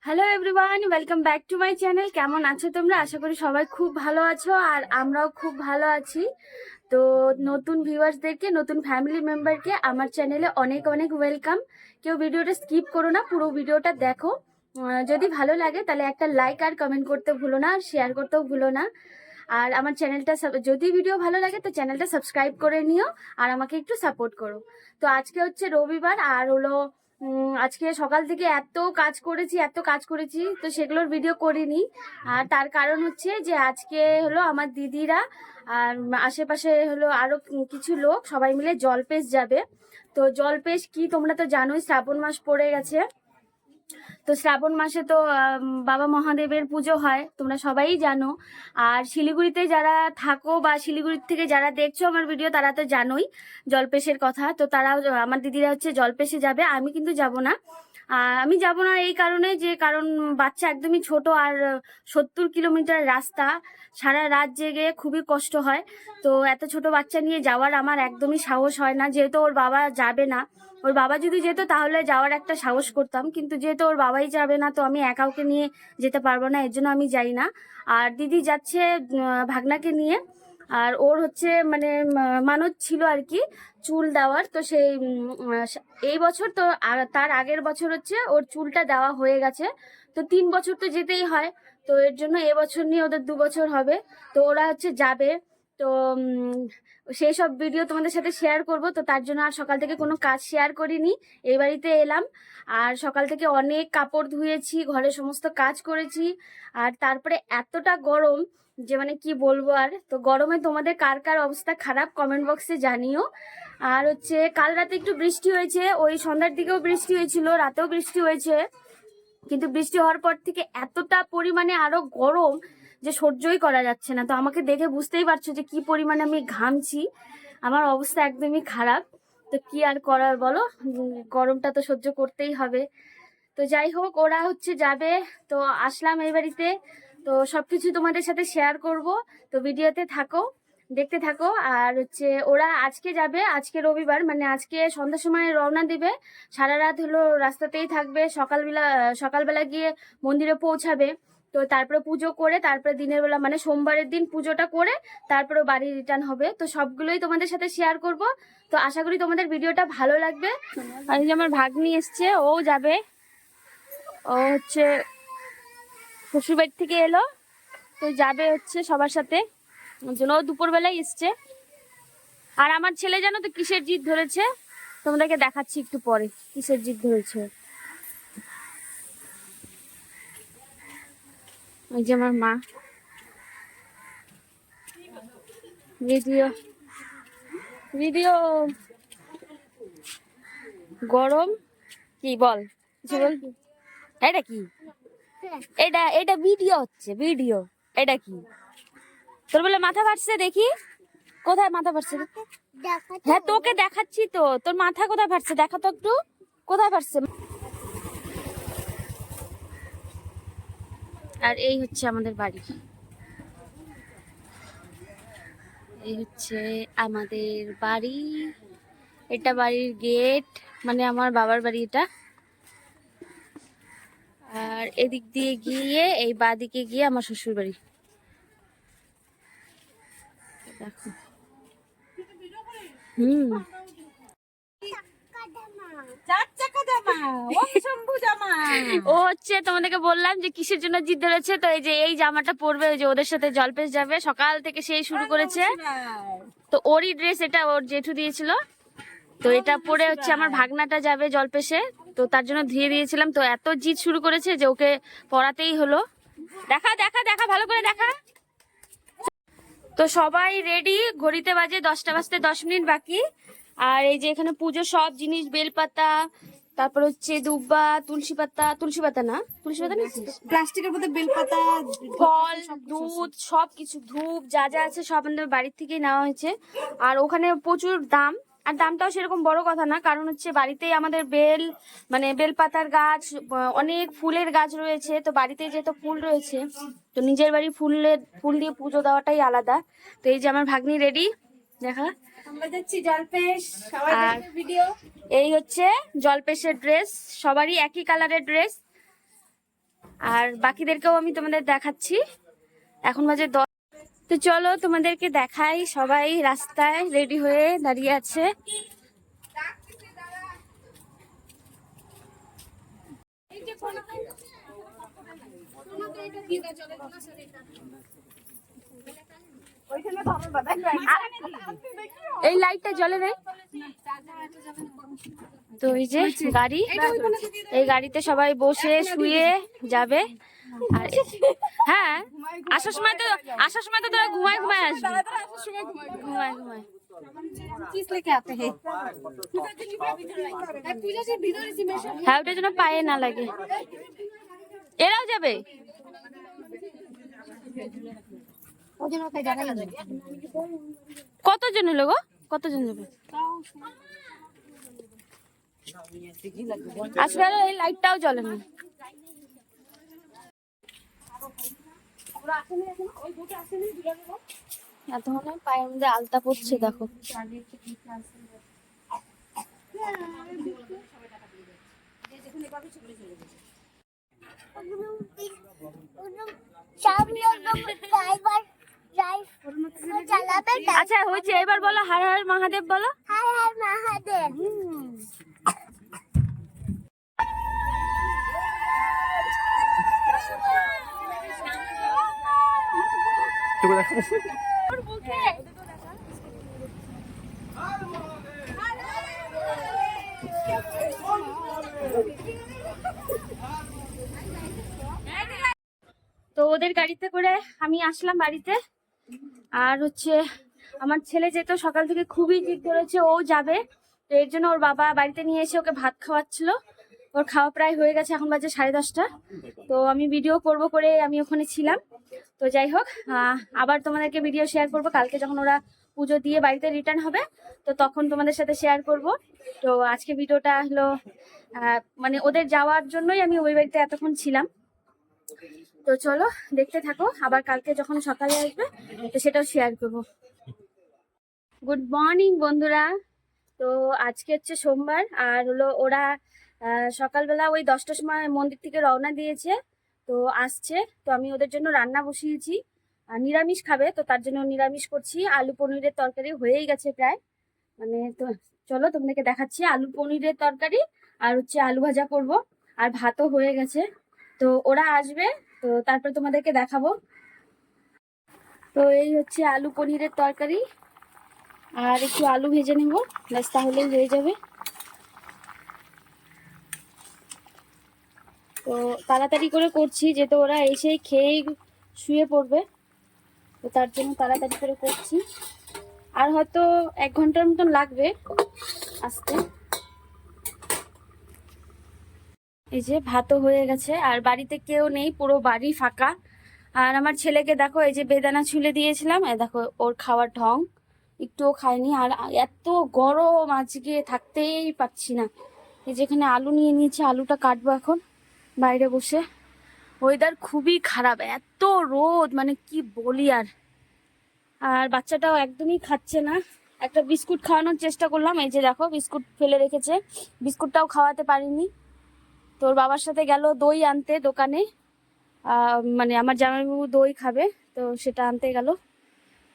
Hello everyone, welcome back to my channel. কেমন আছো তোমরা? আশা করি সবাই খুব ভালো আছো আর আমরাও খুব ভালো আছি। তো নতুন ভিউয়ার্সদেরকে, নতুন ফ্যামিলি মেম্বারকে আমার চ্যানেলে অনেক অনেক ওয়েলকাম। কেউ ভিডিওটা স্কিপ করো না, পুরো ভিডিওটা দেখো। যদি ভালো লাগে তাহলে একটা লাইক আর কমেন্ট করতে ভুলো না, আর শেয়ার করতেও ভুলো না। আর আমার চ্যানেলটা যদি ভিডিও ভালো লাগে তো চ্যানেলটা সাবস্ক্রাইব করে নিও আর আমাকে একটু সাপোর্ট করো। তো আজকে হচ্ছে রবিবার আর হলো আজকে সকাল থেকে এত কাজ করেছি তো সেগুলোর ভিডিও করিনি। আর তার কারণ হচ্ছে যে আজকে হলো আমার দিদিরা আর আশেপাশে হলো আরো কিছু লোক সবাই মিলে জলপেশ যাবে। তো জলপেশ কি তোমরা তো জানোই, শ্রাবণ মাস পড়ে গেছে। তো শ্রাবণ মাসে তো বাবা মহাদেবের পুজো হয়, তোমরা সবাই জানো। আর শিলিগুড়িতে যারা থাকো বা শিলিগুড়ি থেকে যারা দেখছো আমার ভিডিও তারা তো জানোই জলপেশের কথা। তো তারাও, আমার দিদিরা হচ্ছে জলপেশে যাবে, আমি কিন্তু যাব না। আমি যাব না এই কারণে যে কারণ বাচ্চা একদমই ছোট আর 70 কিলোমিটার রাস্তা, সারা রাত জেগে খুবই কষ্ট হয়। তো এত ছোট বাচ্চা নিয়ে যাওয়ার আমার একদমই সাহস হয় না, যেহেতু ওর বাবা যাবে না। ওর বাবা যদি যেত তাহলে যাওয়ার একটা সাহস করতাম, কিন্তু যেহেতু ওর বাবাই যাবে না তো আমি একা ওকে নিয়ে যেতে পারবো না, এর জন্য আমি যাই না। আর দিদি যাচ্ছে ভাগনাকে নিয়ে। আর ওর হচ্ছে মানে মানত ছিল আর কি চুল দেওয়ার, তো সেই এই বছর তো তার আগের বছর হচ্ছে ওর চুলটা দেওয়া হয়ে গেছে। তো 3 বছর তো যেতেই হয়, তো এর জন্য এবছর নিয়ে ওদের 2 বছর হবে। তো ওরা হচ্ছে যাবে। তো সেই সব ভিডিও তোমাদের সাথে শেয়ার করব, তো তার জন্য আর সকাল থেকে কোনো কাজ শেয়ার করিনি। এই বাড়িতে এলাম আর সকাল থেকে অনেক কাপড় ধুয়েছি, ঘরে সমস্ত কাজ করেছি। আর তারপরে এতটা গরম যে মানে কি বলবো। আর তো গরমে তোমাদের কার কার অবস্থা খারাপ কমেন্ট বক্সে জানিও। আর হচ্ছে কাল রাতে একটু বৃষ্টি হয়েছে, ওই সন্ধ্যার দিকেও বৃষ্টি হয়েছিল, রাতেও বৃষ্টি হয়েছে। কিন্তু বৃষ্টি হওয়ার পর থেকে এতটা পরিমাণে আরো গরম যে সহ্যই করা যাচ্ছে না। তো আমাকে দেখে বুঝতেই পারছো যে কি পরিমাণে আমি ঘামছি, আমার অবস্থা একদমই খারাপ। তো কি আর করার বলো, গরমটা তো সহ্য করতেই হবে। তো যাই হোক, ওরা হচ্ছে যাবে। তো আসলাম এই বাড়িতে, তো সবকিছু তোমাদের সাথে শেয়ার করব। তো ভিডিওতে থাকো, দেখতে থাকো। আর হচ্ছে ওরা আজকে যাবে, আজকে রবিবার মানে আজকে সন্ধ্যার সময় রওনা দিবে। সারা রাত হলো রাস্তাতেই থাকবে, সকালবেলা গিয়ে মন্দিরে পৌঁছাবে। তো তারপরে পুজো করে তারপরে দিনের বেলা মানে সোমবারের দিন পুজোটা করে তারপরে বাড়ি রিটার্ন হবে। তো সবগুলোই তোমাদের সাথে শেয়ার করব। তো আশা করি তোমাদের ভিডিওটা ভালো লাগবে। আর এই যে আমার ভাগ্নি এসছে, ও যাবে। ও হচ্ছে শ্বশুর বাড়ি থেকে এলো, তো যাবে হচ্ছে সবার সাথে, ওর জন্য ও দুপুরবেলায় এসছে। আর আমার ছেলে জানো তো কিসের জিদ ধরেছে, তোমাদেরকে দেখাচ্ছি একটু পরে কিসের জিদ ধরেছে। ওই যে আমার মা ভিডিও ভিডিও গরম কি বল, কিছু বল। এটা কি? এটা এটা ভিডিও হচ্ছে, ভিডিও। এটা কি? তোর বলে মাথা ফাটছে দেখি, কোথায় মাথা ফাটছে? হ্যাঁ তোকে দেখাচ্ছি তো, তোর মাথা কোথায় ফাটছে দেখা তো একটু, কোথায় ফাটছে। আর এই হচ্ছে আমাদের বাড়ি, এই হচ্ছে আমাদের বাড়ি। এটা বাড়ির গেট, মানে আমার বাবার বাড়ি এটা। আর এদিক দিয়ে গিয়ে এই বাদিকে গিয়ে আমার শ্বশুর বাড়ি। দেখো, হুম। ও হচ্ছে তোমাদেরকে বললাম যে কিসের জন্য জিদ ধরেছে, তো এই যে এই জামাটা পরবে, ওই যে ওদের সাথে জলপেশ যাবে, সকাল থেকে সেই শুরু করেছে। তো ওরই ড্রেস এটা, ওর জেঠু দিয়েছিল। তো এটা পরে হচ্ছে আমার ভাগনাটা যাবে জলপেশে, তো তার জন্য ধুয়ে দিয়েছিলাম। তো এত জিদ শুরু করেছে যে ওকে পরাতেই হলো। দেখা দেখা দেখা ভালো করে দেখা। তো সবাই রেডি, ঘড়িতে বাজে 10টা বাজতে 10 মিনিট বাকি। আর এই যে এখানে পুজো সব জিনিস, বেলপাতা, তারপর হচ্ছে দুব্বা, তুলসী পাতা না প্লাস্টিকের মধ্যে বেলপাতা, ফল, দুধ, সবকিছু, ধূপ, যা যা আছে সব আমাদের বাড়ির থেকেই নেওয়া হয়েছে। আর ওখানে প্রচুর দাম, আর দামটাও সেরকম বড় কথা না, কারণ হচ্ছে বাড়িতেই আমাদের মানে বেলপাতার গাছ, অনেক ফুলের গাছ রয়েছে। তো বাড়িতে যেহেতু ফুল রয়েছে, তো নিজের বাড়ি ফুল দিয়ে পুজো দেওয়াটাই আলাদা। তো এই যে আমার ভাগ্নি রেডি, দেখা। আমরা যাচ্ছি জলপেশ, সবাই আর দেখবে ভিডিও। এই হচ্ছে জলপেশের ড্রেস, সবারই একই কালারের ড্রেস। আর বাকিদেরকেও আমি তোমাদের দেখাচ্ছি। এখন বাজে 10। তো চলো তোমাদেরকে দেখাই, সবাই রাস্তায় রেডি হয়ে দাঁড়িয়ে আছে। এই লাইটটা জ্বলে নেই তো। এই যে গাড়ি, এই গাড়িতে সবাই বসে শুয়ে যাবে। আর হ্যাঁ, আসার সময় তো তোরা ঘুমায় আসবি, ঘুমায়। হ্যাঁ, ওটার জন্য পায়ে না লাগে। এরাও যাবে? কতজন হলো গো? কতজন যাবে? আসলে এই লাইটটাও জ্বলে না। এতক্ষণে পায়ের মধ্যে আলতা পড়ছে দেখো। আচ্ছা হয়েছে, এবার বলো হর হর মহাদেব বলো। হর হর মহাদেব। তো ওদের গাড়িতে করে আমি আসলাম বাড়িতে। আর হচ্ছে আমার ছেলে যেহেতু সকাল থেকে খুবই জিদ ধরেছে ও যাবে, তো এর জন্য ওর বাবা বাড়িতে নিয়ে এসে ওকে ভাত খাওয়াচ্ছিল। ওর খাওয়া প্রায় হয়ে গেছে, এখন বাজে 10:30। তো আমি ভিডিও করব করে আমি ওখানে ছিলাম। তো যাই হোক, আবার তোমাদেরকে ভিডিও শেয়ার করব কালকে যখন ওরা পুজো দিয়ে বাড়িতে রিটার্ন হবে, তো তখন তোমাদের সাথে শেয়ার করব। তো আজকে ভিডিওটা হলো মানে ওদের যাওয়ার জন্যই আমি ওই বাড়িতে এতক্ষণ ছিলাম। তো চলো দেখতে থাকো, আবার কালকে যখন সকালে আসবে তো সেটাও শেয়ার করব। গুড মর্নিং বন্ধুরা। তো আজকে হচ্ছে সোমবার, আর হলো ওরা সকালবেলা ওই 10টার সময় মন্দির থেকে রওনা দিয়েছে, তো আসছে। তো আমি ওদের জন্য রান্না বসিয়েছি, নিরামিষ খাবে তো তার জন্য নিরামিষ করছি। আলু পনিরের তরকারি হয়েই গেছে প্রায়, মানে তো চলো তোমাদেরকে দেখাচ্ছি। আলু পনিরের তরকারি আর হচ্ছে আলু ভাজা করব, আর ভাতও হয়ে গেছে। তো ওরা আসবে তো তারপরে তোমাদেরকে দেখাবো। তো এই হচ্ছে আলু পনিরের তরকারি, আর একটু আলু ভেজে নেব, ব্যাস তাহলেই হয়ে যাবে। তো তাড়াতাড়ি করে করছি, যেহেতু ওরা এসেই খেয়ে শুয়ে পড়বে, তো তার জন্য তাড়াতাড়ি করে করছি। আর হয়তো 1 ঘন্টার মতন লাগবে আসতে। এই যে ভাতও হয়ে গেছে, আর বাড়িতে কেউ নেই, পুরো বাড়ি ফাঁকা। আর আমার ছেলেকে দেখো, এই যে বেদানা ছুলে দিয়েছিলাম, এই দেখো ওর খাওয়ার ঢং, একটুও খায়নি। আর এত গরম আজকে, থাকতেই পারছি না। এই যেখানে আলু নিয়ে নিয়েছি, আলুটা কাটবো এখন বাইরে বসে। ওয়েদার খুবই খারাপ, এত রোদ, মানে কি বলি। আর বাচ্চাটাও একদমই খাচ্ছে না। একটা বিস্কুট খাওয়ানোর চেষ্টা করলাম, এই যে দেখো বিস্কুট ফেলে রেখেছে, বিস্কুটটাও খাওয়াতে পারিনি। তোর বাবার সাথে গেল দই আনতে দোকানে, মানে আমার জামাইবাবু দই খাবে, তো সেটা আনতে গেল।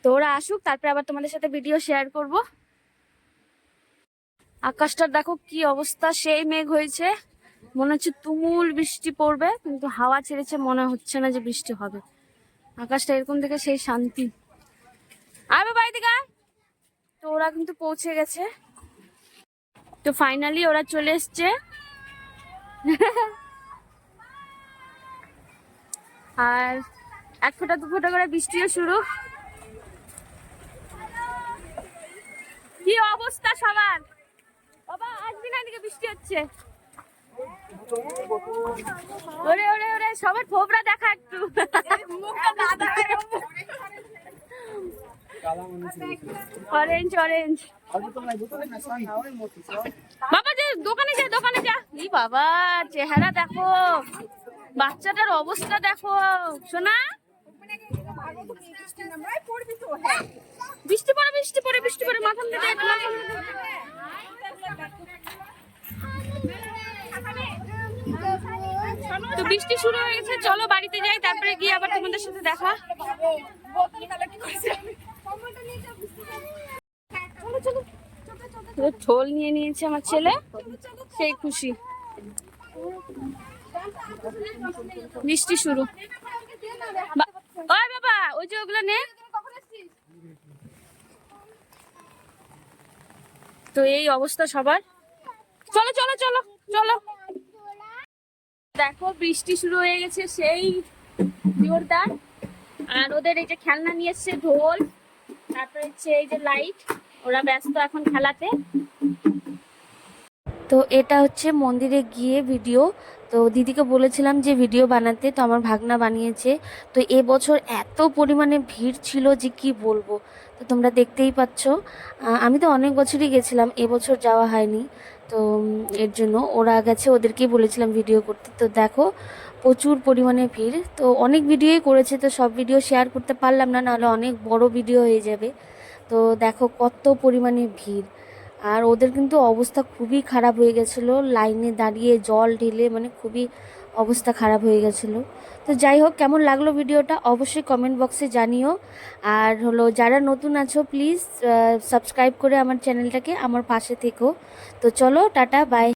তো ওরা আসুক, তারপরে আবার তোমাদের সাথে ভিডিও শেয়ার করব। আকাশটার দেখো কি অবস্থা, সেই মেঘ হয়েছে, মনে হচ্ছে তুমুল বৃষ্টি পড়বে, কিন্তু হাওয়া ছেড়েছে, মনে হচ্ছে না যে বৃষ্টি হবে। আকাশটা এরকম থেকে সেই শান্তি। আবে বাড়িতে গা। তো ওরা কিন্তু পৌঁছে গেছে, তো ফাইনালি ওরা চলে এসছে। আর 1 ফোঁটা 2 ফোঁটা করে বৃষ্টিও শুরু। কি অবস্থা সবার, বাবা আসবি না, এদিকে বৃষ্টি হচ্ছে। ওরে ওরে ওরে, সবার থোবরা দেখা একটু। Orange orange. বাবা যে দোকানে যা। ই বাবা, চেহারা দেখো, বাচ্চাটার অবস্থা দেখো। শোনা, বৃষ্টি পড়ে মাথা তো বৃষ্টি শুরু হয়ে গেছে, চলো বাড়িতে যাই, তারপরে গিয়ে আবার তোমাদের সাথে দেখা। তো ঝোল নিয়ে নিয়েছে আমার ছেলে, সেই খুশি। বৃষ্টি শুরু। ওই বাবা, ওই যে ওগুলো নে। তো এই অবস্থা সবার। চলো চলো চলো চলো। দেখো বৃষ্টি শুরু হয়ে গেছে সেই জোরদার। আর ওদের এই যে খেলনা নিয়ে এসছে, ঢোল, তারপরে হচ্ছে এই যে লাইট, ওরা ব্যস্ত এখন খেলাতে। তো এটা হচ্ছে মন্দিরে গিয়ে ভিডিও। তো দিদিকে বলেছিলাম যে ভিডিও বানাতে, তো আমার ভাগনা বানিয়েছে। তো এবছর এত পরিমাণে ভিড় ছিল যে কি বলবো, তো তোমরা দেখতেই পাচ্ছ। আমি তো অনেক বছরই গেছিলাম, এবছর যাওয়া হয়নি। তো এর জন্য ওরা গেছে, ওদেরকেই বলেছিলাম ভিডিও করতে। তো দেখো প্রচুর পরিমাণে ভিড়। তো অনেক ভিডিওই করেছে, তো সব ভিডিও শেয়ার করতে পারলাম না, নাহলে অনেক বড় ভিডিও হয়ে যাবে। তো দেখো কত পরিমাণে ভিড়। আর ওদের কিন্তু অবস্থা খুবই খারাপ হয়ে গেছিলো, লাইনে দাঁড়িয়ে জল ঢেলে, মানে খুবই অবস্থা খারাপ হয়ে গেছিলো। তো যাই হোক, কেমন লাগলো ভিডিওটা অবশ্যই কমেন্ট বক্সে জানিও। আর হলো যারা নতুন আছো প্লিজ সাবস্ক্রাইব করে আমার চ্যানেলটাকে আমার পাশে থেকো। তো চলো টাটা বাই।